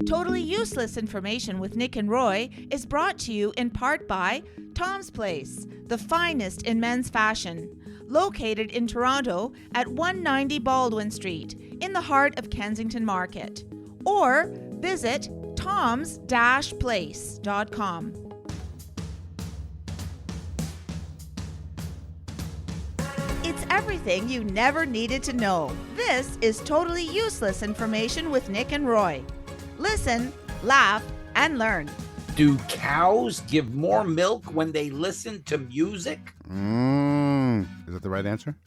Totally Useless Information with Nick and Roy is brought to you in part by Tom's Place, the finest in men's fashion, located in Toronto at 190 Baldwin Street, in the heart of Kensington Market. Or visit toms-place.com. It's everything you never needed to know. This is Totally Useless Information with Nick and Roy. Listen, laugh, and learn. Do cows give more milk when they listen to music? Is that the right answer?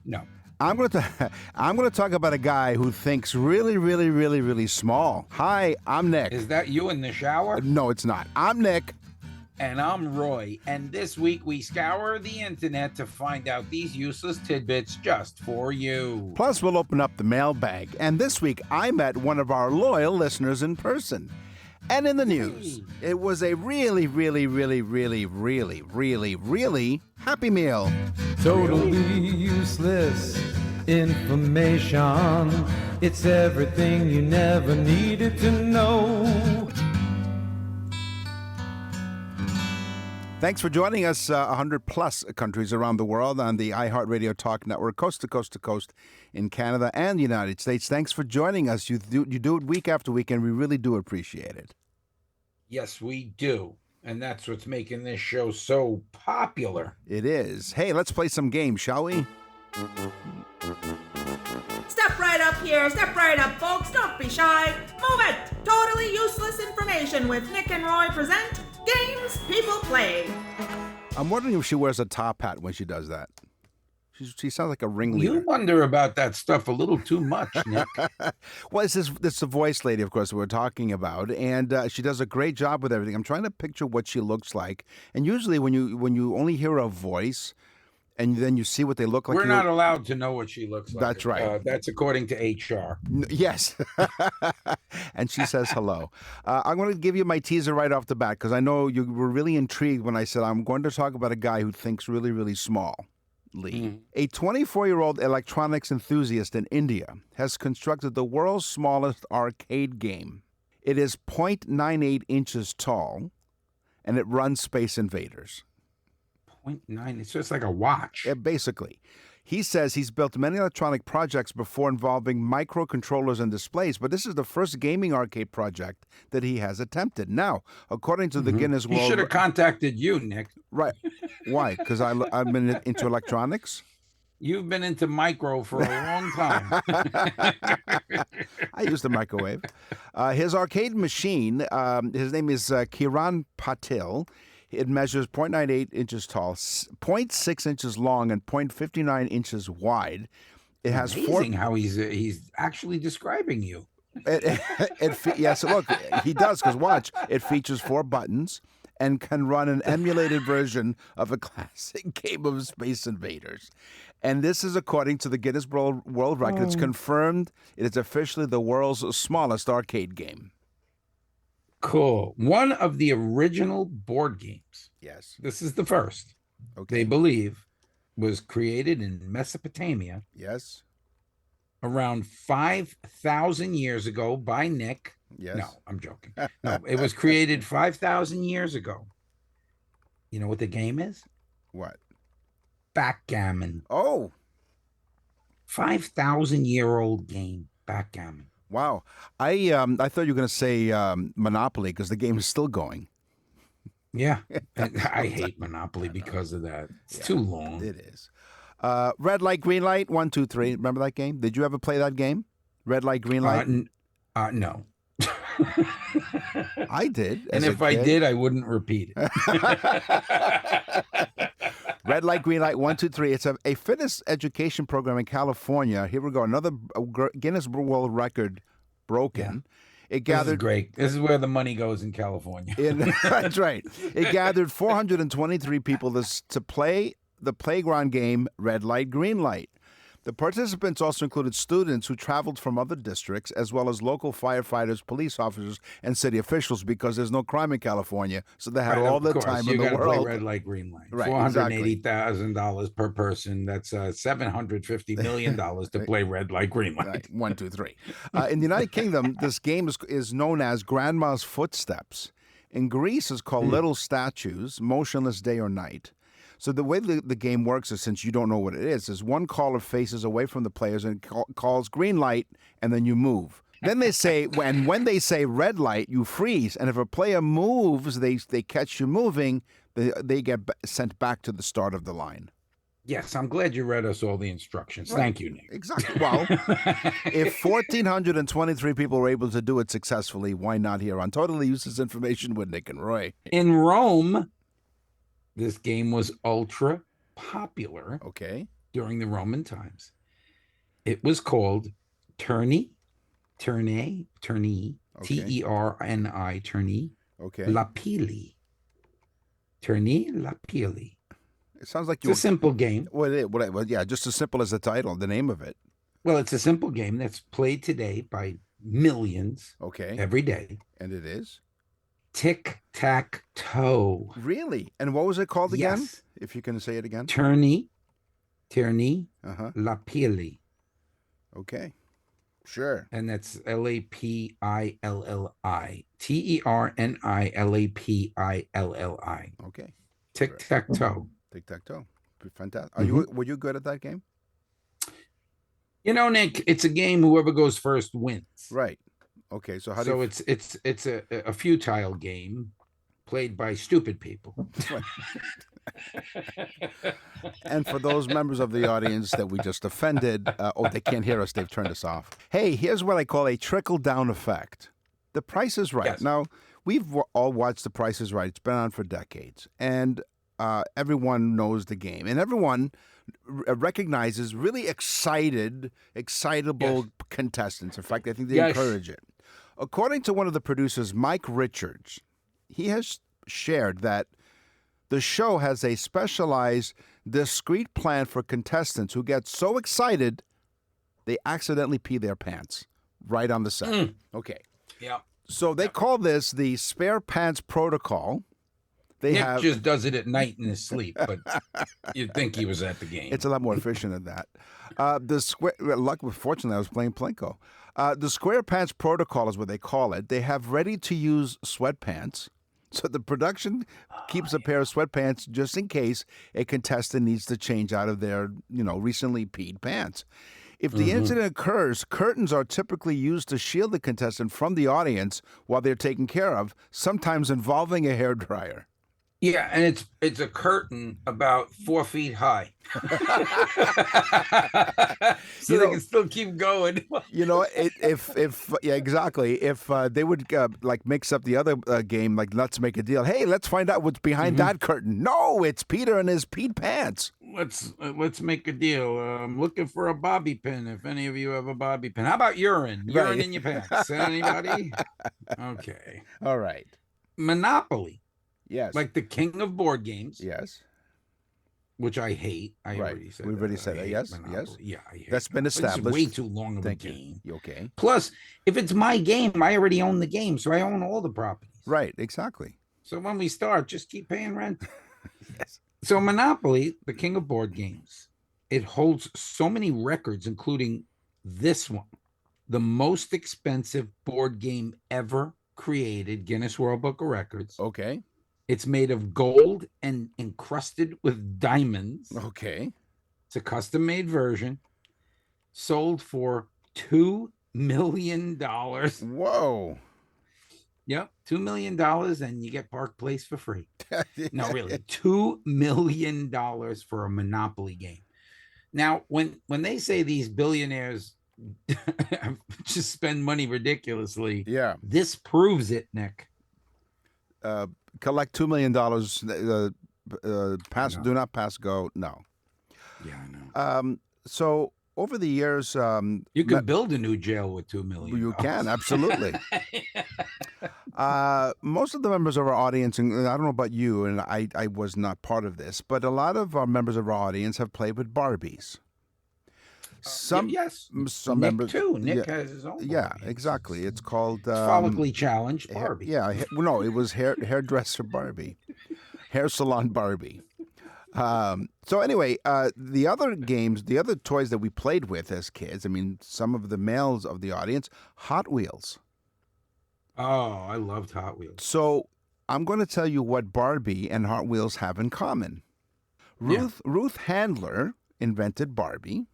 No. I'm going to talk about a guy who thinks really, really, really, really small. Hi, I'm Nick. Is that you in the shower? No, it's not. I'm Nick. And I'm Roy. And this week we scour the internet to find out these useless tidbits just for you. Plus, we'll open up the mailbag. And this week, I met one of our loyal listeners in person. And in the news, it was a really, really, really, really, really, really, really happy meal. Totally useless information. It's everything you never needed to know. Thanks for joining us, 100 plus countries around the world on the iHeartRadio Talk Network, coast to coast in Canada and the United States. Thanks for joining us. You do it week after week, and we really do appreciate it. Yes, we do. And that's what's making this show so popular. It is. Hey, let's play some games, shall we? Step right up here. Step right up, folks. Don't be shy. Move it. Totally Useless Information with Nick and Roy present Games People Play. I'm wondering if she wears a top hat when she does that. She sounds like a ringleader. You wonder about that stuff a little too much, Nick. Well, it's the voice lady, of course, that we're talking about, and she does a great job with everything. I'm trying to picture what she looks like, and usually when you only hear a voice, and then you see what they look like. We're not allowed to know what she looks like. That's right. That's according to HR. Yes. And she says hello. I'm going to give you my teaser right off the bat because I know you were really intrigued when I said I'm going to talk about a guy who thinks really, really small. A 24-year-old electronics enthusiast in India has constructed the world's smallest arcade game. It is 0.98 inches tall, and it runs Space Invaders. 0.9, it's just like a watch. Yeah, basically. He says he's built many electronic projects before involving microcontrollers and displays, but this is the first gaming arcade project that he has attempted. Now, according to the Guinness World... He should have contacted you, Nick. Right. Why? Because I've been into electronics? You've been into micro for a long time. I use the microwave. His arcade machine, his name is Kiran Patil. It measures 0.98 inches tall, 0.6 inches long, and 0.59 inches wide. It has amazing how he's actually describing you. Yes, look, he does, because watch, it features 4 buttons and can run an emulated version of a classic game of Space Invaders. And this is according to the Guinness World Record. It's confirmed it is officially the world's smallest arcade game. Cool. One of the original board games. Yes. This is the first. Okay. They believe was created in Mesopotamia. Yes. Around 5,000 years ago by Nick. Yes. No, I'm joking. No, it was created 5,000 years ago. You know what the game is? What? Backgammon. Oh. 5,000-year-old game. Backgammon. Wow. I thought you were going to say Monopoly because the game is still going. Yeah. I hate Monopoly because of that. It's too long. It is. Red light, green light, 1, 2, 3. Remember that game? Did you ever play that game? Red light, green light? No. I did. And if I did, I wouldn't repeat it. Red light, green light, 1, 2, 3. It's a fitness education program in California. Here we go. Another Guinness World Record broken. Yeah. It gathered. This is great. This is where the money goes in California. That's right. It gathered 423 people to play the playground game Red Light, Green Light. The participants also included students who traveled from other districts, as well as local firefighters, police officers, and city officials, because there's no crime in California, so they had all the time in the gotta world. Play red light, green light. Right, $480,000 per person. That's $750 million to play red light, green light. Right. 1, 2, 3. In the United Kingdom, this game is known as Grandma's Footsteps. In Greece, it's called Little Statues, Motionless Day or Night. So the way the game works is, since you don't know what it is one caller faces away from the players and calls green light, and then you move. Then they say, when they say red light, you freeze. And if a player moves, they catch you moving, they get sent back to the start of the line. Yes, I'm glad you read us all the instructions. Right. Thank you, Nick. Exactly. Well, if 1,423 people were able to do it successfully, why not here on Totally Useless Information with Nick and Roy? In Rome, this game was ultra popular. Okay. During the Roman times. It was called Tourney, okay. Terni, okay. Lapili. Tourney, Lapili. It sounds like it's a simple game. Well, yeah, just as simple as the title, the name of it. Well, it's a simple game that's played today by millions. Okay. Every day. And it is? Tic-tac-toe. Really? And what was it called again? Yes. If you can say it again. Tourney, Lapili. Okay. Sure. And that's Lapilli. TERNILAPILLI. Okay. Tic-tac-toe. Tic-tac-toe. Fantastic. Were you good at that game? You know, Nick, it's a game whoever goes first wins. Right. Okay. So it's a futile game played by stupid people. And for those members of the audience that we just offended, they can't hear us. They've turned us off. Hey, here's what I call a trickle-down effect. The Price is Right. Yes. Now, we've all watched The Price is Right. It's been on for decades. And everyone knows the game. And everyone recognizes really excitable contestants. In fact, I think they encourage it. According to one of the producers, Mike Richards, he has shared that the show has a specialized, discreet plan for contestants who get so excited they accidentally pee their pants right on the set. Okay. Yeah. So they call this the spare pants protocol. Nick just does it at night in his sleep, but you'd think he was at the game. It's a lot more efficient than that. Fortunately, I was playing Plinko. The square pants protocol is what they call it. They have ready-to-use sweatpants. So the production keeps a pair of sweatpants just in case a contestant needs to change out of their, recently peed pants. If the incident occurs, curtains are typically used to shield the contestant from the audience while they're taken care of, sometimes involving a hairdryer. Yeah, and it's a curtain about 4 feet high, so they can still keep going. Exactly. If they would mix up the other game, like let's make a deal. Hey, let's find out what's behind that curtain. No, it's Peter and his peed pants. Let's make a deal. I'm looking for a bobby pin. If any of you have a bobby pin, how about urine? Urine in your pants? Anybody? Okay. All right. Monopoly. Yes. Like the king of board games. Yes. Which I hate. We already said that. Yes. Monopoly. Yes. Yeah, I hate That's been established. It's way too long of a game. You okay? Plus, if it's my game, I already own the game, so I own all the properties. Right. Exactly. So when we start, just keep paying rent. Yes. So Monopoly, the king of board games, it holds so many records, including this one, the most expensive board game ever created, Guinness World Book of Records. Okay. It's made of gold and encrusted with diamonds. Okay. It's a custom-made version. Sold for $2 million. Whoa. Yep, $2 million, and you get Park Place for free. No, really, $2 million for a Monopoly game. Now, when they say these billionaires just spend money ridiculously, this proves it, Nick. Collect $2 million. Pass. No. Do not pass go. No. Yeah, I know. So over the years, you can build a new jail with $2 million. You can, absolutely. Most of the members of our audience, and I don't know about you, and I was not part of this, but a lot of our members of our audience have played with Barbies. Some yes, some Nick members too. Nick yeah, has his own. yeah, Barbie. exactly. It's called It's follically challenged Barbie. no, it was hairdresser Barbie, hair salon Barbie. So anyway, the other games, the other toys that we played with as kids, I mean, some of the males of the audience, Hot Wheels. Oh, I loved Hot Wheels. So I'm going to tell you what Barbie and Hot Wheels have in common. Ruth Handler invented Barbie.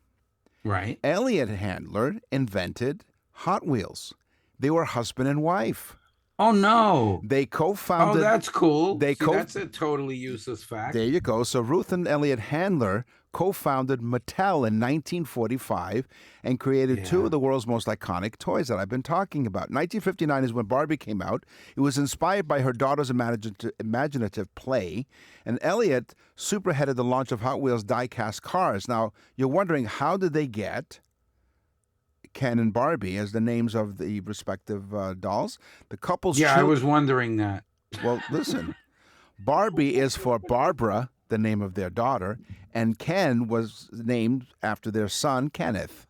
Right. Elliot Handler invented Hot Wheels. They were husband and wife. Oh no! They co-founded. Oh, that's cool. They that's a totally useless fact. There you go. So Ruth and Elliot Handler co-founded Mattel in 1945 and created two of the world's most iconic toys that I've been talking about. 1959 is when Barbie came out. It was inspired by her daughter's imaginative play, and Elliot superheaded the launch of Hot Wheels die-cast cars. Now, you're wondering, how did they get Ken and Barbie as the names of the respective dolls? The couple's I was wondering that. Well, listen, Barbie is for Barbara, the name of their daughter, and Ken was named after their son, Kenneth.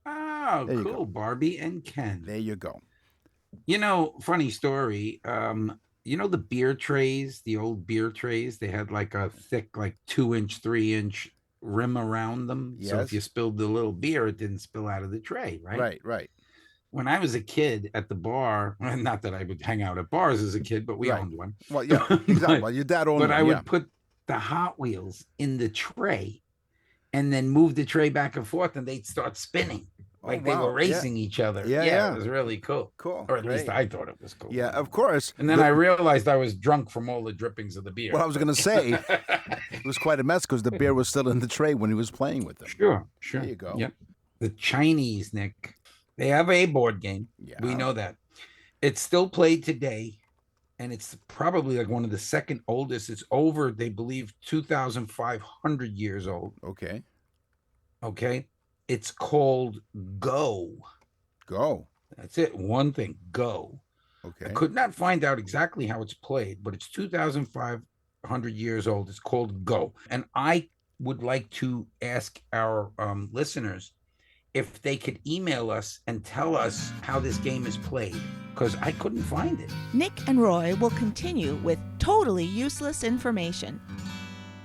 Oh, cool. Barbie and Ken. There you go. You know, funny story. You know the beer trays, the old beer trays? They had like a thick, like 2-inch, 3-inch rim around them. Yes. So if you spilled the little beer, it didn't spill out of the tray, right? Right. When I was a kid at the bar, not that I would hang out at bars as a kid, but we owned one. Well, yeah, exactly. Well, your dad owned one. But I would put the Hot Wheels in the tray and then move the tray back and forth, and they'd start spinning like they were racing each other. Yeah, it was really cool. Cool. Or at least I thought it was cool. Yeah, of course. And then I realized I was drunk from all the drippings of the beer. Well, I was going to say, it was quite a mess because the beer was still in the tray when he was playing with them. Sure. There you go. Yep. The Chinese, Nick, they have a board game. Yeah. We know that. It's still played today, and it's probably like one of the second oldest. It's over, they believe, 2,500 years old. Okay. It's called Go. Go. That's it. One thing, Go. Okay. I could not find out exactly how it's played, but it's 2,500 years old. It's called Go. And I would like to ask our listeners if they could email us and tell us how this game is played, because I couldn't find it. Nick and Roy will continue with totally useless information.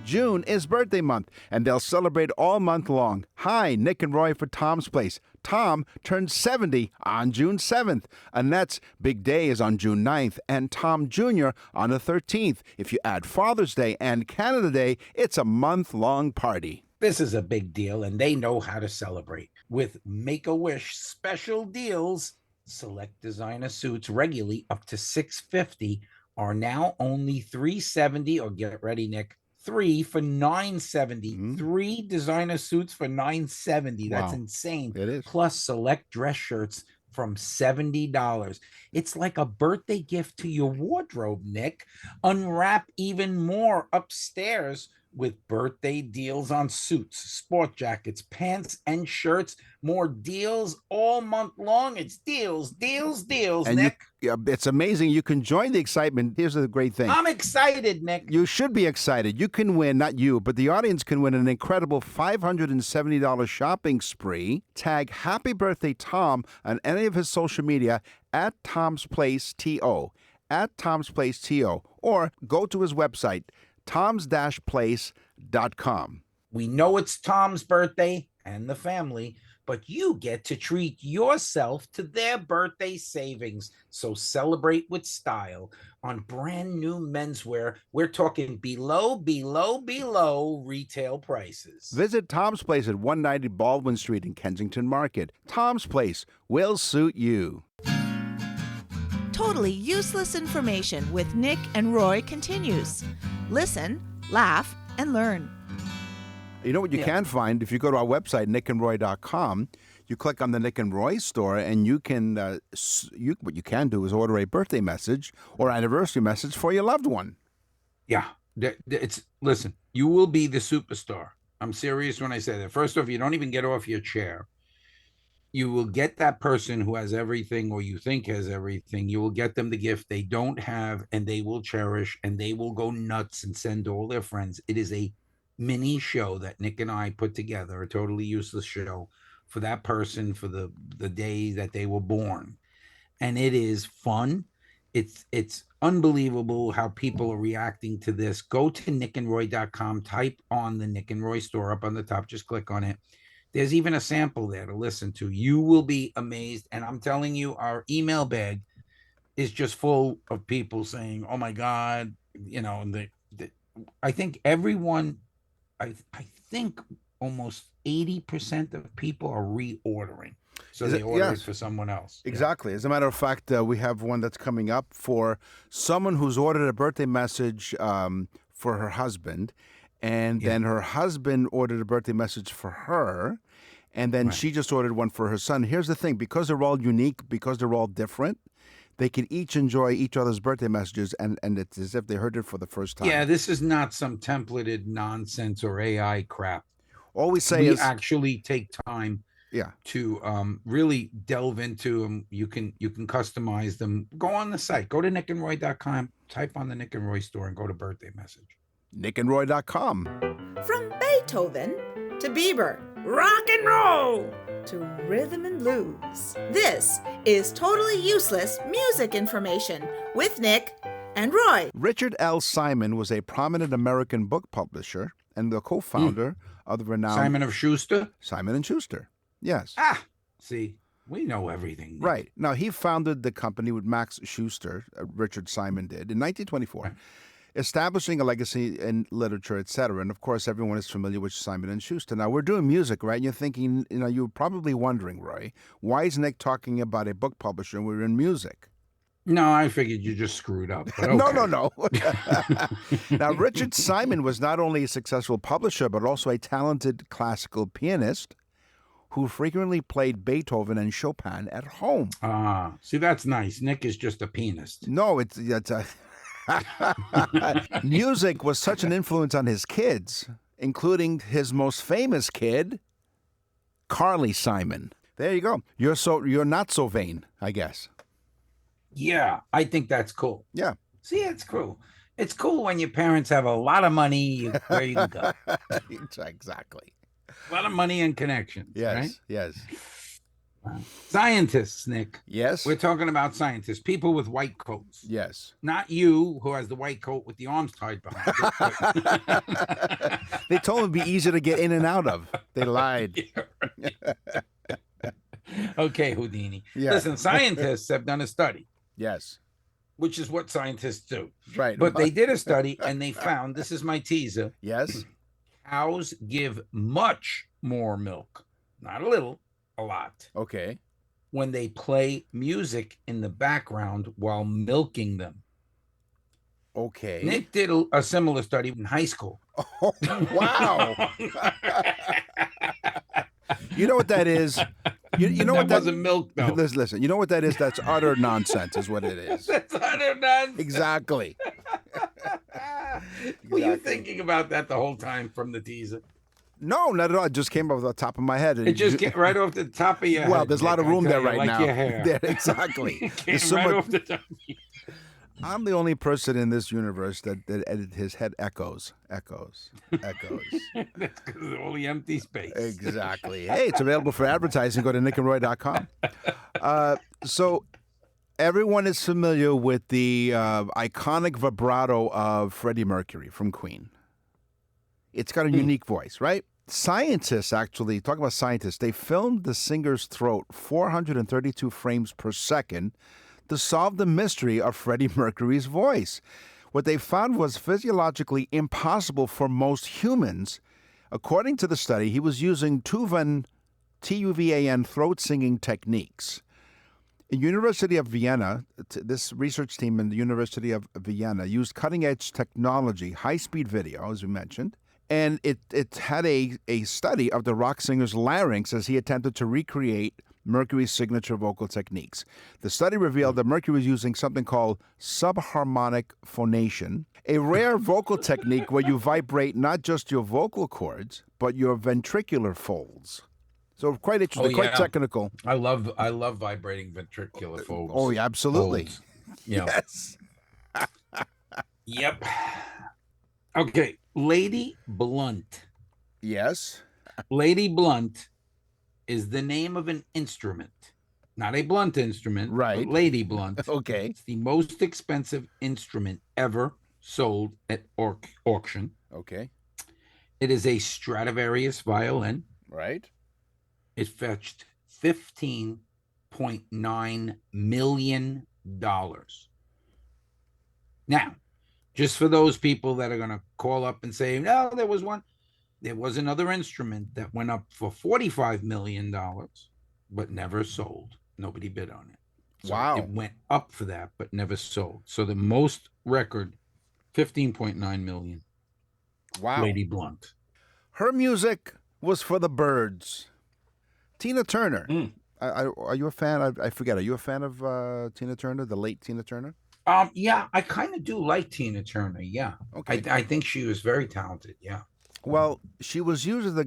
June is birthday month, and they'll celebrate all month long. Hi, Nick and Roy for Tom's Place. Tom turns 70 on June 7th. Annette's big day is on June 9th, and Tom Jr. on the 13th. If you add Father's Day and Canada Day, it's a month-long party. This is a big deal, and they know how to celebrate. With Make-A-Wish special deals, select designer suits regularly up to $650 are now only $370, or get ready, Nick, 3 for $970. 3 designer suits for $970. That's insane. It is. Plus select dress shirts from $70. It's like a birthday gift to your wardrobe, Nick. Unwrap even more upstairs with birthday deals on suits, sport jackets, pants, and shirts. More deals all month long. It's deals, and Nick. It's amazing. You can join the excitement. Here's the great thing. I'm excited, Nick. You should be excited. You can win, not you, but the audience can win an incredible $570 shopping spree. Tag Happy Birthday Tom on any of his social media at Tom's Place TO, or go to his website, toms-place.com. We know it's Tom's birthday and the family, but you get to treat yourself to their birthday savings. So celebrate with style on brand new menswear. We're talking below retail prices. Visit Tom's Place at 190 Baldwin Street in Kensington Market. Tom's Place will suit you. Totally useless information with Nick and Roy continues. Listen, laugh, and learn. You know what you can find? If you go to our website, nickandroy.com, you click on the Nick and Roy store, and you can, what you can do is order a birthday message or anniversary message for your loved one. Yeah. Listen, you will be the superstar. I'm serious when I say that. First off, you don't even get off your chair. You will get that person who has everything, or you think has everything. You will get them the gift they don't have, and they will cherish, and they will go nuts and send all their friends. It is a mini show that Nick and I put together, a totally useless show for that person for the day that they were born. And it is fun. It's unbelievable how people are reacting to this. Go to nickandroy.com, type on the Nick and Roy store up on the top, just click on it. There's even a sample there to listen to. You will be amazed. And I'm telling you, our email bag is just full of people saying, oh my God, you know, I think everyone, I think almost 80% of people are reordering. So they order it for someone else. Exactly. As a matter of fact, we have one that's coming up for someone who's ordered a birthday message for her husband, and then her husband ordered a birthday message for her, and then she just ordered one for her son. Here's the thing. Because they're all unique, because they're all different, they can each enjoy each other's birthday messages, and it's as if they heard it for the first time. Yeah, this is not some templated nonsense or AI crap. All we say is actually take time to really delve into them. You can customize them. Go on the site. Go to nickandroy.com, type on the Nick and Roy store, and go to birthday message. nickandroy.com. From Beethoven to Bieber, rock and roll to rhythm and blues. This is Totally Useless Music Information with Nick and Roy. Richard L. Simon was a prominent American book publisher and the co-founder of the renowned Simon & Schuster. Simon & Schuster. Yes. See, we know everything. Nick. Right. Now, he founded the company with Max Schuster, Richard Simon did, in 1924. Establishing a legacy in literature, etc. And of course, everyone is familiar with Simon & Schuster. Now, we're doing music, right? And you're thinking, you're probably wondering, Roy, why is Nick talking about a book publisher and we're in music? No, I figured you just screwed up. But okay. No. Now, Richard Simon was not only a successful publisher, but also a talented classical pianist who frequently played Beethoven and Chopin at home. See, that's nice. Nick is just a pianist. No, it's music was such an influence on his kids, including his most famous kid, Carly Simon. There you go. You're not so vain, I guess. Yeah, I think that's cool. Yeah. See, it's cool. It's cool when your parents have a lot of money where you can go. Exactly. A lot of money and connections. Yes. Right? Yes. Scientists, Nick. Yes. We're talking about scientists, people with white coats. Yes. Not you, who has the white coat with the arms tied behind it. They told him it'd be easier to get in and out of. They lied. Okay, Houdini. Yeah. Listen, scientists have done a study. Yes. Which is what scientists do. Right. But they did a study and they found, this is my teaser. Yes. Cows give much more milk. Not a little, a lot. Okay. When they play music in the background while milking them. Okay. Nick did a similar study in high school. Oh, wow. You know what that is? You know what that wasn't milk, though. Listen, you know what that is? That's utter nonsense is what it is. That's utter nonsense. Exactly. Were you thinking about that the whole time from the teaser? No, not at all. It just came off the top of my head. It just came right off the top of your head. Well, there's a lot of room there right like now. Your hair. There, exactly. Came right off the top. I'm the only person in this universe that his head echoes. That's because of all the empty space. Exactly. Hey, it's available for advertising. Go to nickandroy.com. So everyone is familiar with the iconic vibrato of Freddie Mercury from Queen. It's got a unique voice, right? Scientists actually, talking about scientists, they filmed the singer's throat 432 frames per second to solve the mystery of Freddie Mercury's voice. What they found was physiologically impossible for most humans. According to the study, he was using Tuvan, T-U-V-A-N, throat singing techniques. The University of Vienna, this research team in the University of Vienna used cutting-edge technology, high-speed video, as we mentioned, and it had a study of the rock singer's larynx as he attempted to recreate Mercury's signature vocal techniques. The study revealed that Mercury was using something called subharmonic phonation, a rare vocal technique where you vibrate not just your vocal cords, but your ventricular folds. So quite interesting, quite technical. I love vibrating ventricular folds. Oh, yeah, absolutely. Yeah. Yes. Yep. Okay, Lady Blunt. Yes. Lady Blunt is the name of an instrument, not a blunt instrument, Right. but Lady Blunt. Okay. It's the most expensive instrument ever sold at auction. Okay. It is a Stradivarius violin. Right. It fetched $15.9 million. Now, just for those people that are going to call up and say, no, there was another instrument that went up for $45 million, but never sold. Nobody bid on it. So Wow. It went up for that, but never sold. So the most record, 15.9 million. Wow. Lady Blunt. Her music was for the birds. Tina Turner. Are you a fan? I forget. Are you a fan of Tina Turner, the late Tina Turner? Yeah, I kind of do like Tina Turner. Yeah. Okay. I think she was very talented. Yeah. Well, she was used as the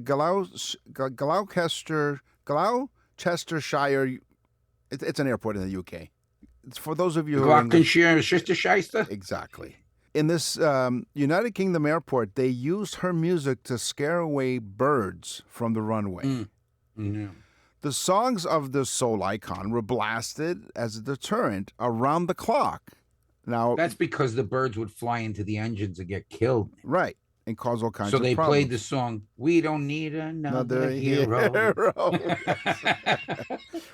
Gloucestershire. It's an airport in the UK. It's for those of you who are English. Gloucestershire. Exactly. In this United Kingdom airport, they used her music to scare away birds from the runway. Yeah. The songs of the soul icon were blasted as a deterrent around the clock. Now, That's because the birds would fly into the engines and get killed. right, and cause all kinds So of they problems. played the song, "We Don't Need Another Hero."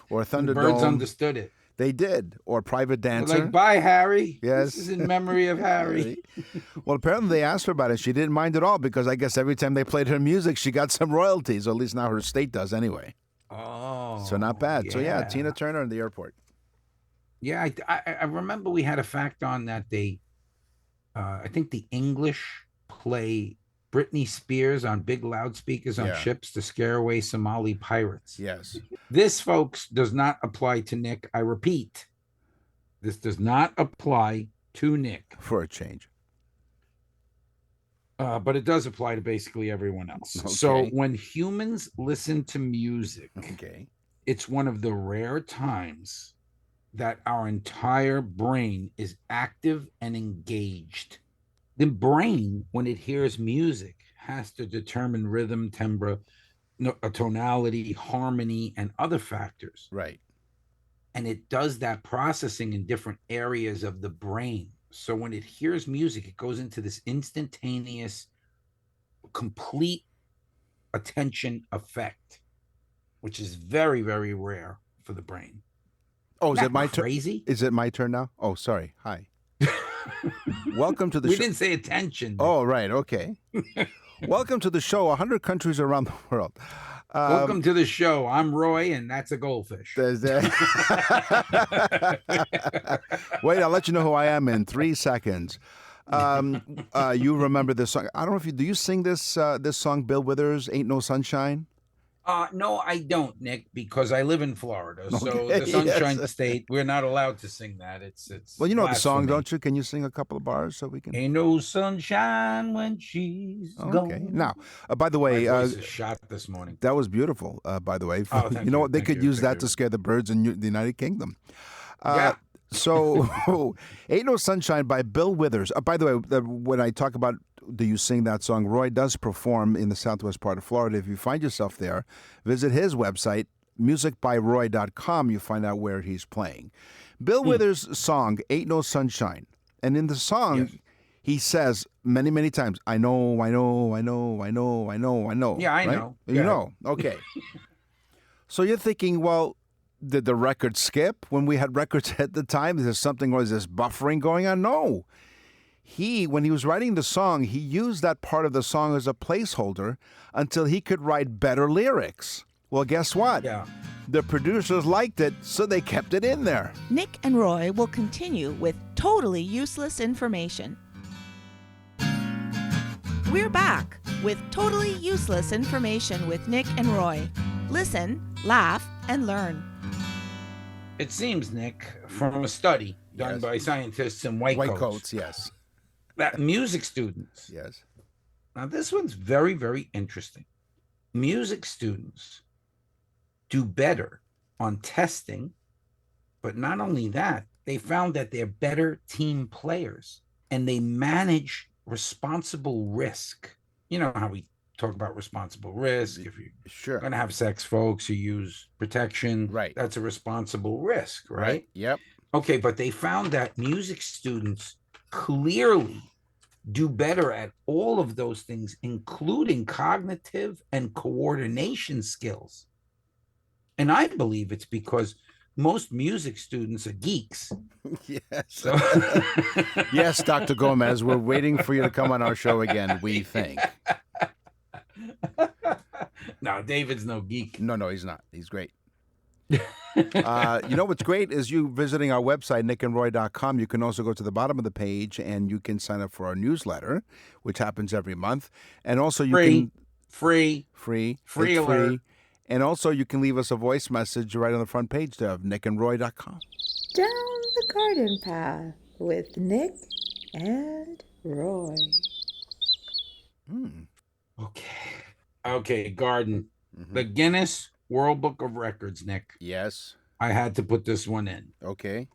Or The birds Thunderdome. understood it. They did. Or Private They're Dancer. like, "Bye, Harry." Yes. This is in memory of Harry. Well, apparently they asked her about it. She didn't mind at all because I guess every time they played her music, she got some royalties, or at least now her state does anyway. Oh, So not bad. So yeah, Tina Turner in the airport. Yeah, I remember we had a fact on that they, I think the English play Britney Spears on big loudspeakers on Yeah. ships to scare away Somali pirates. Yes. This, folks, does not apply to Nick. I repeat, this does not apply to Nick, For a change. but it does apply to basically everyone else. So Okay. when humans listen to music, Okay. it's one of the rare times that our entire brain is active and engaged. The brain, when it hears music, has to determine rhythm, timbre, tonality, harmony, and other factors. Right. And it does that processing in different areas of the brain. So when it hears music, it goes into this instantaneous, complete attention effect, which is very, very rare for the brain. Oh, is Isn't it my that turn? crazy? Is it my turn now? Oh, sorry. Hi. Welcome to the We show. didn't say attention. Oh, right. Okay. Welcome to the show. 100 countries around the world. Welcome to the show. I'm Roy, and that's a goldfish. There's that. Wait, I'll let you know who I am in 3 seconds. You remember this song? I don't know if you do. You sing this this song, Bill Withers, "Ain't No Sunshine"? No, I don't, Nick, because I live in Florida. So Okay, the Sunshine yes. State, we're not allowed to sing that. It's Well, you know the song, blasphemy. don't you? Can you sing a couple of bars so we can? Ain't no sunshine when she's Okay. gone. Now, by the My way, voice is shot this morning. that was beautiful. By the way, Oh, thank you know you, what? They thank could you, use thank that to you. scare the birds in the United Kingdom. Yeah. So, "Ain't No Sunshine" by Bill Withers. By the way, when I talk about do you sing that song, Roy does perform in the southwest part of Florida. If you find yourself there, visit his website, musicbyroy.com. You find out where he's playing. Bill Withers' song, "Ain't No Sunshine." And in the song, Yes. he says many, many times, I know, I know, I know, I know, I know, I know. Yeah, I right? know. You Yeah. know. Okay. So you're thinking, well, did the record skip when we had records at the time? Is there something, was this buffering going on? No. When he was writing the song, he used that part of the song as a placeholder until he could write better lyrics. Well, guess what? Yeah. The producers liked it, so they kept it in there. Nick and Roy will continue with totally useless information. We're back with totally useless information with Nick and Roy. Listen, laugh, and learn. It seems, Nick, from a study done Yes. by scientists in white coats, yes. that music students, Yes. now this one's very, very interesting. Music students do better on testing, but not only that, they found that they're better team players and they manage responsible risk. You know how we talk about responsible risk. If you're Sure. going to have sex, folks, you use protection. Right. That's a responsible risk, right? Yep. Okay, but they found that music students clearly do better at all of those things, including cognitive and coordination skills. And I believe it's because most music students are geeks. Yes. So Yes, Dr. Gomez, we're waiting for you to come on our show again, we think. No, David's no geek. No, he's not. He's great. You know what's great is you visiting our website, nickandroy.com. You can also go to the bottom of the page and you can sign up for our newsletter, which happens every month. And also you can... Free It's alert. And also you can leave us a voice message right on the front page of nickandroy.com. Down the garden path with Nick and Roy. Okay, garden. The Guinness World Book of Records, Nick. Yes. I had to put this one in. Okay.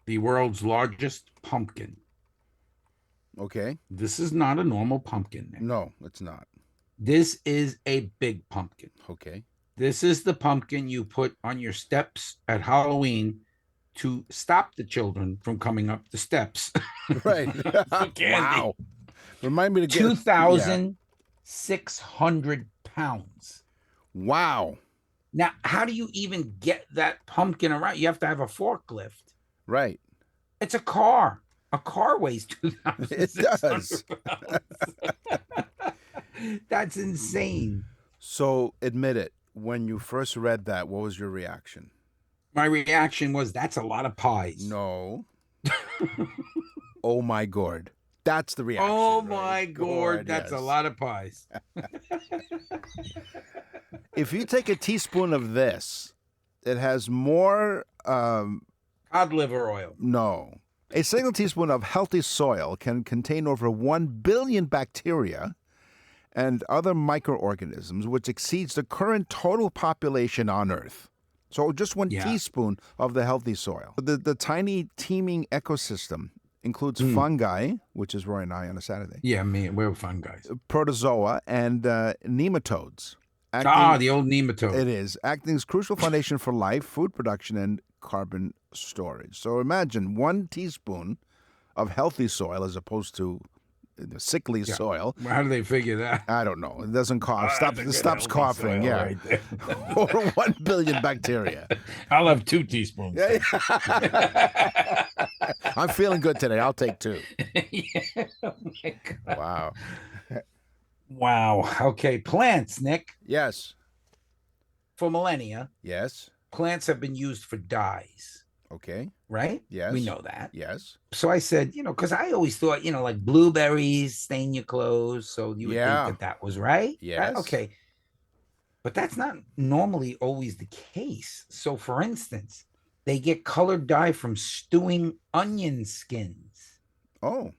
The world's largest pumpkin. Okay. This is not a normal pumpkin, Nick. No, it's not. This is a big pumpkin. Okay. This is the pumpkin you put on your steps at Halloween to stop the children from coming up the steps. Right. Wow. Remind me to get 2,600 pounds. Wow. Now, how do you even get that pumpkin around? You have to have a forklift. Right. It's a car. A car weighs 2,600 It does. pounds. That's insane. So admit it. When you first read that, what was your reaction? My reaction was, that's a lot of pies. No. Oh my God. That's the reaction. Oh right? my God, that's yes. a lot of pies. If you take a teaspoon of this, it has more, Cod liver oil. no. A single teaspoon of healthy soil can contain over 1 billion bacteria and other microorganisms, which exceeds the current total population on Earth. So just one Yeah. teaspoon of the healthy soil. The tiny teeming ecosystem includes fungi, which is Roy and I on a Saturday, Yeah, we're fun guys. protozoa, and nematodes. The old nematode. It is acting as crucial foundation for life, food production, and carbon storage. So imagine 1 teaspoon of healthy soil as opposed to the sickly soil. Well, how do they figure that? I don't know. It doesn't cough. That's a It good stops healthy coughing. soil Yeah. right there. Over 1 billion bacteria. I'll have 2 teaspoons. I'm feeling good today. I'll take 2. Yeah. Oh my God. Wow. Wow. Okay, plants, Nick. Yes. For millennia, Yes. plants have been used for dyes, Okay. right? Yes. We know that. Yes. So I said, because I always thought, like blueberries stain your clothes. So you would Yeah. think that was right. Right? Yes. Okay. But that's not normally always the case. So for instance, they get colored dye from stewing onion skins. Oh.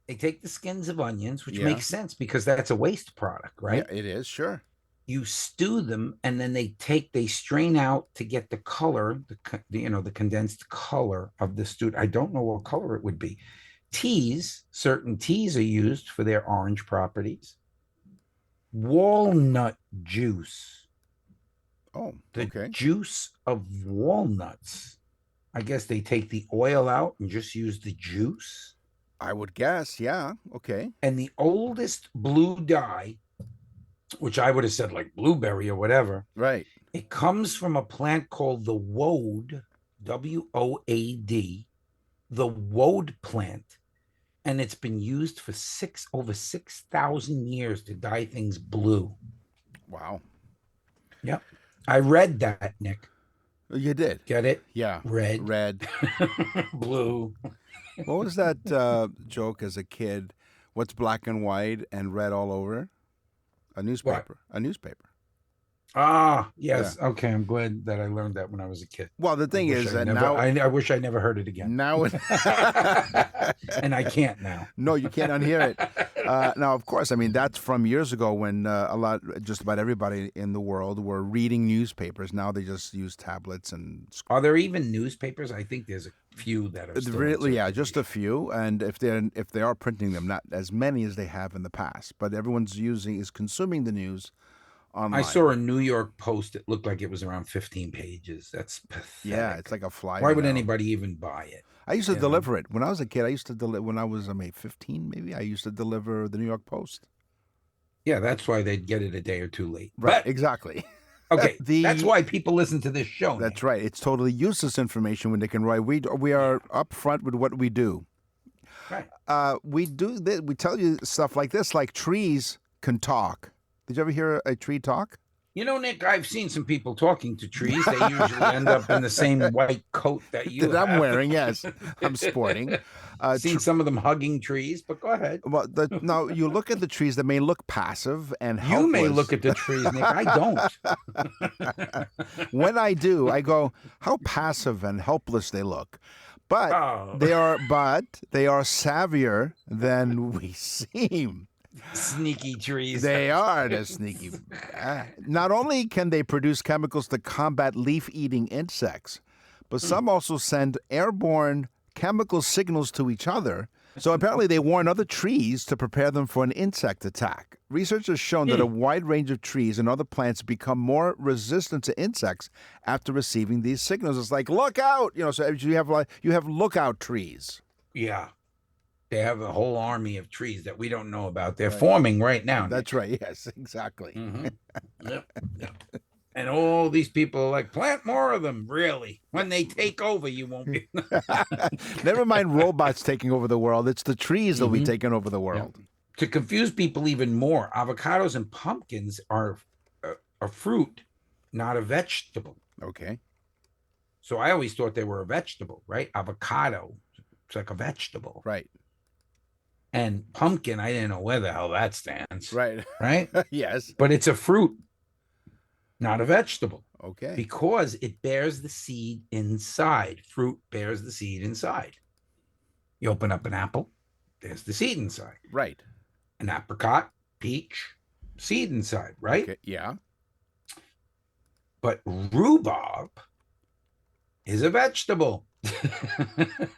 They take the skins of onions, which Yeah. makes sense because that's a waste product, right? Yeah, it is. Sure. You stew them and then they strain out to get the color, the condensed color of the stew. I don't know what color it would be. Certain teas are used for their orange properties. Walnut juice. Oh, The okay. juice of walnuts. I guess they take the oil out and just use the juice. I would guess. Yeah. Okay. And the oldest blue dye, which I would have said like blueberry or whatever, Right. it comes from a plant called the woad, W-O-A-D, the woad plant. And it's been used for over 6,000 years to dye things blue. Wow. Yep. I read that, Nick. You did. Get it? Yeah. Red. Blue. Blue. What was that joke as a kid? What's black and white and red all over? A newspaper. A newspaper. Ah, yes. Yeah. Okay. I'm glad that I learned that when I was a kid. Well, the thing is that now I wish I never heard it again. Now and I can't now. No, you can't unhear it. Now, of course, I mean, that's from years ago when just about everybody in the world were reading newspapers. Now they just use tablets and Are there even newspapers? I think there's a few that are still in really, yeah, just a circulation. few. And if they are printing them, not as many as they have in the past, but everyone's consuming the news online. I saw a New York Post. It looked like it was around 15 pages. That's pathetic. Yeah, it's like a flyer. Why would now. anybody even buy it? I used to Yeah. deliver it when I was a kid. I used to deliver when I was 15, maybe. I used to deliver the New York Post. Yeah, that's why they'd get it a day or two late. Right, But, exactly. okay, that's why people listen to this show. That's right. It's totally useless information when Nick and Roy. We are upfront with what we do. Right. We do this, we tell you stuff like this, like trees can talk. Did you ever hear a tree talk? You know, Nick, I've seen some people talking to trees. They usually end up in the same white coat that you That I'm have. wearing. Yes, I'm sporting. Seen some of them hugging trees, but go ahead. Well, now you look at the trees that may look passive and helpless. You may look at the trees, Nick. I don't. When I do, I go, how passive and helpless they look. But Oh. they are savvier than we seem. Sneaky trees. They are the sneaky. Not only can they produce chemicals to combat leaf-eating insects, but some also send airborne chemical signals to each other. So apparently they warn other trees to prepare them for an insect attack. Research has shown that a wide range of trees and other plants become more resistant to insects after receiving these signals. It's like, look out! So you have lookout trees. Yeah. They have a whole army of trees that we don't know about. They're forming right now. That's right. Yes, exactly. Mhm. Yep. And all these people are like, plant more of them. Really? When they take over, you won't be. Never mind robots taking over the world. It's the trees that'll be Mhm. taking over the world. To confuse people even more, avocados and pumpkins are a fruit, not a vegetable. Okay. So I always thought they were a vegetable, right? Avocado, it's like a vegetable. Right. And pumpkin, I didn't know where the hell that stands. Right. Right? Yes. But it's a fruit, not a vegetable, Okay. because it bears the seed inside. Fruit bears the seed inside. You open up an apple, there's the seed inside. Right. An apricot, peach, seed inside, right? Okay. Yeah. But rhubarb is a vegetable.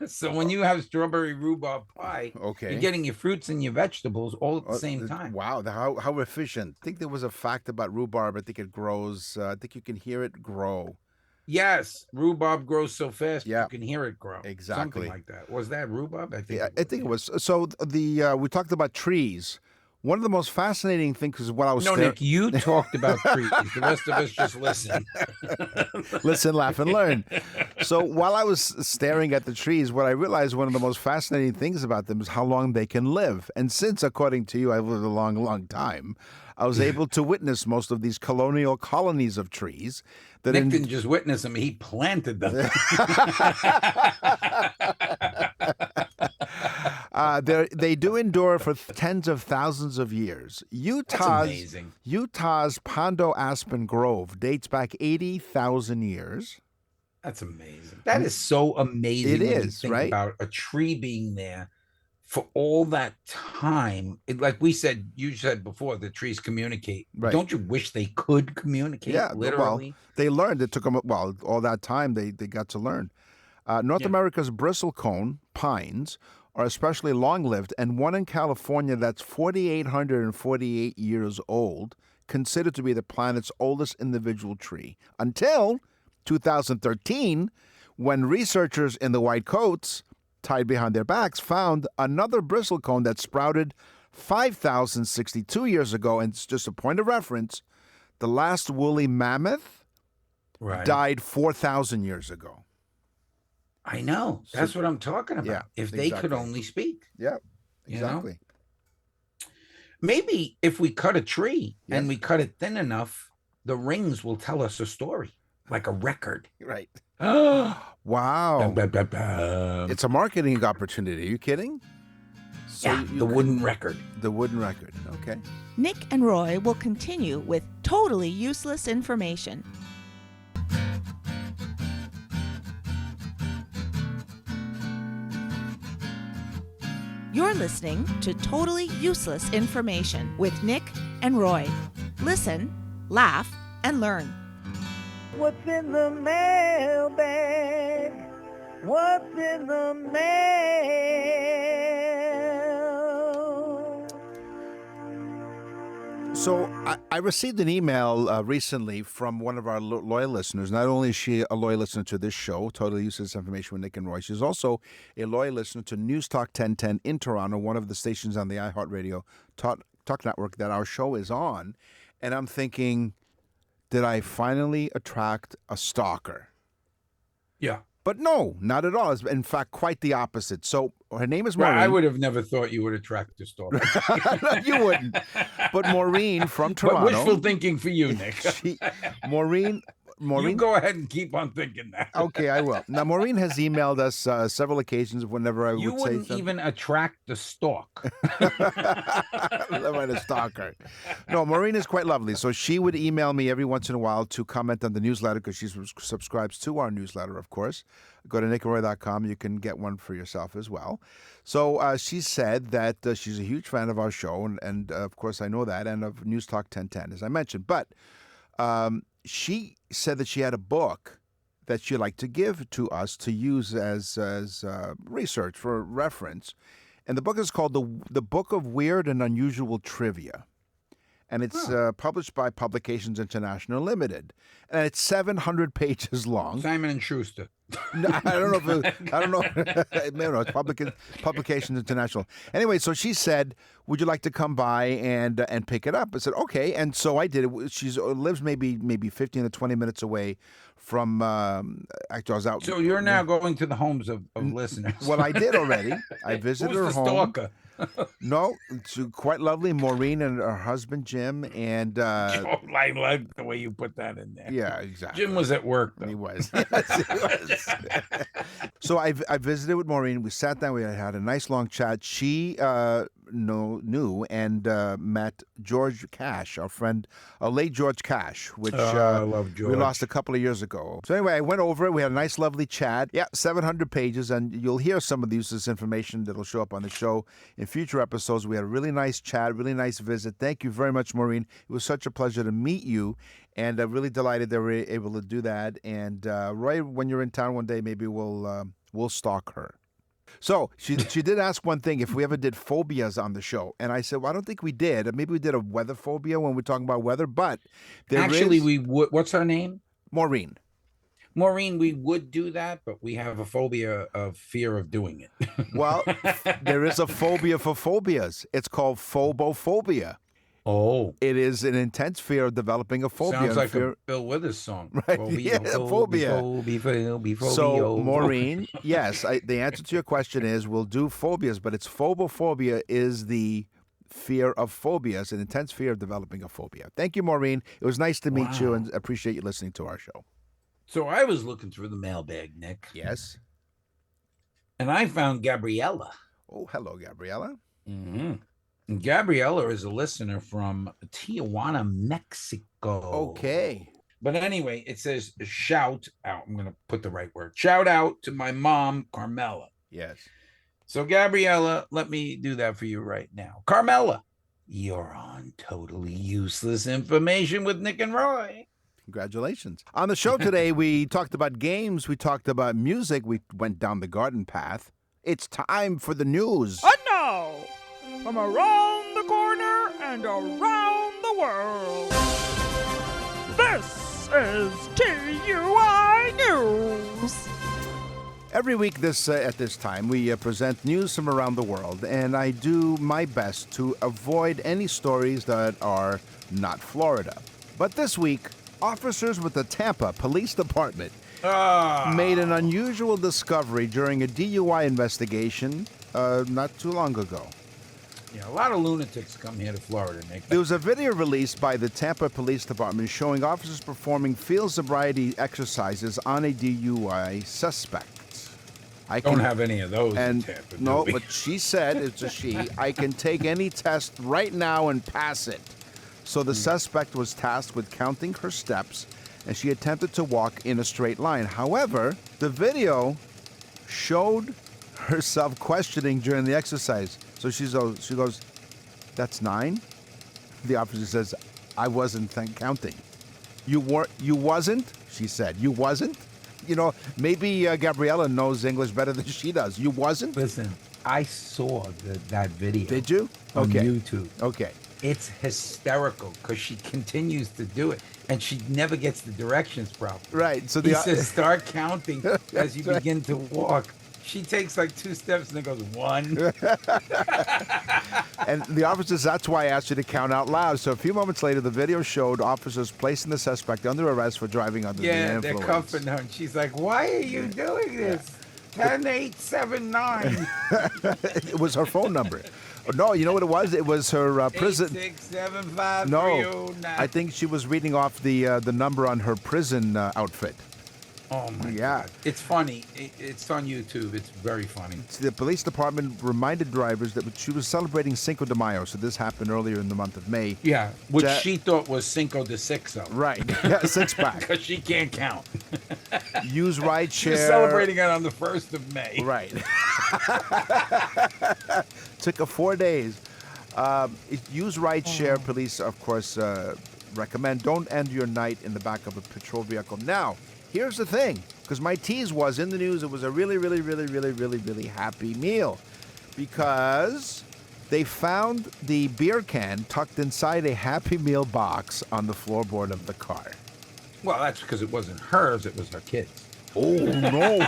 So when you have strawberry rhubarb pie, Okay. you're getting your fruits and your vegetables all at the same time. Wow. How efficient. I think there was a fact about rhubarb. I think it grows. I think you can hear it grow. Yes, rhubarb grows so fast Yeah. you can hear it grow. Exactly. Something like that. Was that rhubarb? I think. Yeah, I think it was. So we talked about trees. One of the most fascinating things is what I was No, Nick, you talked about trees. The rest of us just listen. Listen, laugh, and learn. So while I was staring at the trees, what I realized one of the most fascinating things about them is how long they can live. And since, according to you, I've lived a long, long time, I was able to witness most of these colonial colonies of trees. That Nick didn't just witness them; he planted them. They do endure for tens of thousands of years. That's amazing. Utah's Pondo Aspen Grove dates back 80,000 years. That's amazing. That is so amazing. It when you is, think right? About a tree being there for all that time. Like you said before, the trees communicate. Right. Don't you wish they could communicate? Yeah, Literally. Well, they learned. It took them, all that time they got to learn. North America's bristlecone pines are especially long-lived, and one in California that's 4,848 years old, considered to be the planet's oldest individual tree, until 2013, when researchers in the white coats, tied behind their backs, found another bristlecone that sprouted 5,062 years ago. And it's just a point of reference, the last woolly mammoth Right. died 4,000 years ago. I know. That's what I'm talking about. Yeah, if they could exactly. only speak. Yeah, You know? exactly. Maybe if we cut a tree Yes. and we cut it thin enough, the rings will tell us a story, like a record. Right. Dum, Wow. dum, dum, dum. It's a marketing opportunity. Are you kidding? So Yeah, you the could- wooden record. The wooden record. Okay. Nick and Roy will continue with totally useless information. You're listening to Totally Useless Information with Nick and Roy. Listen, laugh, and learn. What's in the mailbag? What's in the mail? So I received an email recently from one of our loyal listeners. Not only is she a loyal listener to this show, Totally Useless Information with Nick and Roy, she's also a loyal listener to News Talk 1010 in Toronto, one of the stations on the iHeartRadio Talk Network that our show is on. And I'm thinking, did I finally attract a stalker? Yeah. But no, not at all. It's in fact quite the opposite. So her name is Maureen. Well, I would have never thought you would attract a stalker. No, you wouldn't. But Maureen from Toronto. But wishful thinking for you, Nick. Maureen. You go ahead and keep on thinking that. Okay, I will. Now, Maureen has emailed us several occasions whenever I would say something. You wouldn't even attract the stalk. Never mind a stalker. No, Maureen is quite lovely. So she would email me every once in a while to comment on the newsletter because she subscribes to our newsletter, of course. Go to nickandroy.com. You can get one for yourself as well. So she said that she's a huge fan of our show, and of course I know that, and of News Talk 1010, as I mentioned. But she said that she had a book that she'd like to give to us to use as research for reference. And the book is called The Book of Weird and Unusual Trivia. And it's published by Publications International Limited. And it's 700 pages long. Simon & Schuster. No, I don't know. No, it's Publications International. Anyway, so she said, "Would you like to come by and pick it up?" I said, "Okay." And so I did it. She lives maybe 15 to 20 minutes away from. Actually, I was out. So you're now going to the homes of listeners. Well, I did already. I visited her Who's the home. stalker? No, it's quite lovely. Maureen and her husband Jim, and I like the way you put that in there. yeah, exactly. Jim was at work, though. He was. Yes, he was. So I visited with Maureen. We sat down. We had a nice long chat. She knew and met George Cash, our friend, late George Cash, which I love George. we lost a couple of years ago. So anyway, I went over it. We had a nice, lovely chat. Yeah, 700 pages, and you'll hear some of this information that'll show up on the show in future episodes. We had a really nice chat, really nice visit. Thank you very much, Maureen. It was such a pleasure to meet you, and I'm really delighted that we were able to do that. And Roy, when you're in town one day, maybe we'll stalk her. So she did ask one thing, if we ever did phobias on the show. And I said, well, I don't think we did. Maybe we did a weather phobia when we're talking about weather, but we would. What's her name? Maureen. Maureen, we would do that, but we have a phobia of fear of doing it. Well, there is a phobia for phobias. It's called phobophobia. Oh. It is an intense fear of developing a phobia. Sounds like fear... a Bill Withers song. Right. Phobia, Phobia. Phobia. So, Maureen, yes, the answer to your question is we'll do phobias, but it's phobophobia is the fear of phobias, an intense fear of developing a phobia. Thank you, Maureen. It was nice to meet you and appreciate you listening to our show. So I was looking through the mailbag, Nick. Yes. And I found Gabriella. Oh, hello, Gabriella. Mm-hmm. And Gabriella is a listener from Tijuana, Mexico. Okay. But anyway, it says shout out. I'm going to put the right word. Shout out to my mom, Carmela. Yes. So, Gabriella, let me do that for you right now. Carmela, you're on Totally Useless Information with Nick and Roy. Congratulations. On the show today, we talked about games. We talked about music. We went down the garden path. It's time for the news. And now, from around the corner and around the world, this is TUI News. Every week at this time, we present news from around the world, and I do my best to avoid any stories that are not Florida. But this week, officers with the Tampa Police Department made an unusual discovery during a DUI investigation not too long ago. Yeah, a lot of lunatics come here to Florida, Nick. There was a video released by the Tampa Police Department showing officers performing field sobriety exercises on a DUI suspect. I don't have any of those in Tampa. No, but she said, it's a she, I can take any test right now and pass it. So the suspect was tasked with counting her steps, and she attempted to walk in a straight line. However, the video showed herself questioning during the exercise. So she goes, "That's 9?" The officer says, "I wasn't counting." You wasn't? She said. You wasn't? You know, maybe Gabriella knows English better than she does. You wasn't? Listen, I saw that video. Did you? On Okay. YouTube. Okay. It's hysterical because she continues to do it, and she never gets the directions properly. Right. So He says, start counting as you right. begin to walk. She takes like 2 steps and then goes 1. And the officers, that's why I asked you to count out loud. So a few moments later, the video showed officers placing the suspect under arrest for driving under the Yeah, influence. they're cuffing her, and she's like, "Why are you doing this?" 10, 8, 7, 9. It was her phone number. No, you know what it was? It was her prison. 8, 6, 7, 5, No, 309. I think she was reading off the number on her prison outfit. Oh my Yeah. God! It's funny. It's on YouTube. It's very funny. The police department reminded drivers that she was celebrating Cinco de Mayo, so this happened earlier in the month of May. Yeah, which Ja- she thought was Cinco de Sixo. Right, yeah, 6-pack. Because she can't count. Use ride She was share. celebrating it on the 1st of May. Right. Took her 4 days. Use ride share. Police, of course, recommend don't end your night in the back of a patrol vehicle. Now, here's the thing, because my tease was in the news, it was a really, really, really, really, really, really happy meal, because they found the beer can tucked inside a Happy Meal box on the floorboard of the car. Well, that's because it wasn't hers; it was her kids. Oh no!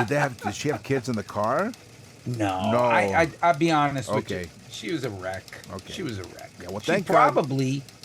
Did she have kids in the car? No, No. I'll be honest with Okay. you. She was a wreck. Okay. She was a wreck. Yeah, well, she thank God.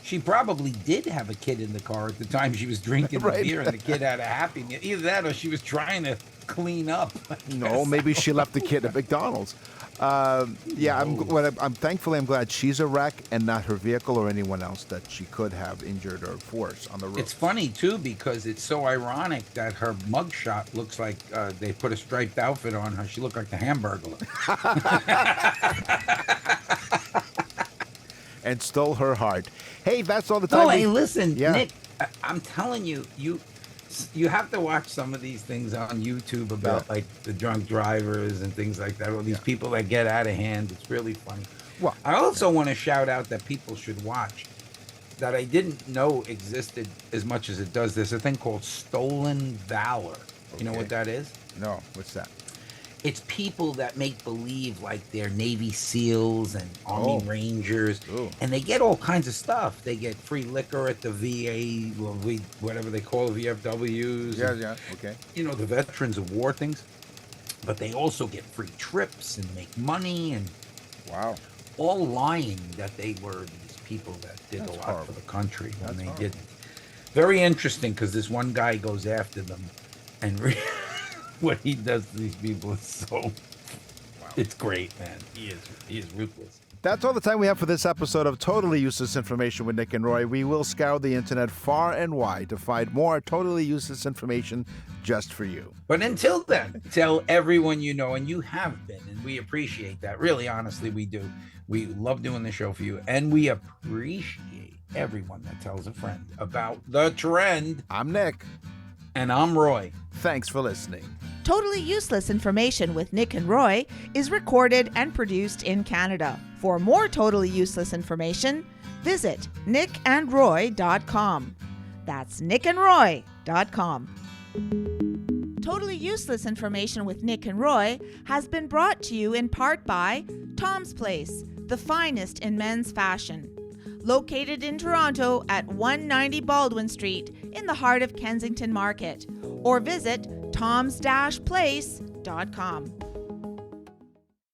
She probably did have a kid in the car at the time she was drinking Right. the beer, and the kid had a Happy Meal. Either that, or she was trying to clean up. I No, guess. maybe she left the kid at McDonald's. Yeah, I'm thankfully I'm glad she's a wreck and not her vehicle or anyone else that she could have injured or forced on the road. It's funny too because it's so ironic that her mugshot looks like they put a striped outfit on her. She looked like the Hamburglar. And stole her heart. Hey, that's all the time. Oh, hey, listen, Yeah. Nick, I'm telling you, you have to watch some of these things on YouTube about like the drunk drivers and things like that, or these people that get out of hand. It's really funny. Well, I also want to shout out that people should watch that I didn't know existed as much as it does. There's a thing called Stolen Valor. You know Okay. what that is? No, what's that? It's people that make believe like they're Navy SEALs and Army Oh. Rangers, Ooh. and they get all kinds of stuff. They get free liquor at the VA, whatever they call VFWs. and, Yeah, okay. you know, the Veterans of War things. But they also get free trips and make money, and Wow. all lying that they were these people that did That's a lot horrible. for the country when That's they horrible. didn't. Very interesting because this one guy goes after them, and what he does to these people is so. It's great, man. He is ruthless. That's all the time we have for this episode of Totally Useless Information with Nick and Roy. We will scour the internet far and wide to find more totally useless information just for you. But until then, tell everyone you know, and you have been, and we appreciate that. Really, honestly, we do. We love doing the show for you, and we appreciate everyone that tells a friend about the trend. I'm Nick. And I'm Roy. Thanks for listening. Totally Useless Information with Nick and Roy is recorded and produced in Canada. For more totally useless information, visit nickandroy.com. That's nickandroy.com. Totally Useless Information with Nick and Roy has been brought to you in part by Tom's Place, the finest in men's fashion. Located in Toronto at 190 Baldwin Street in the heart of Kensington Market. Or visit toms-place.com.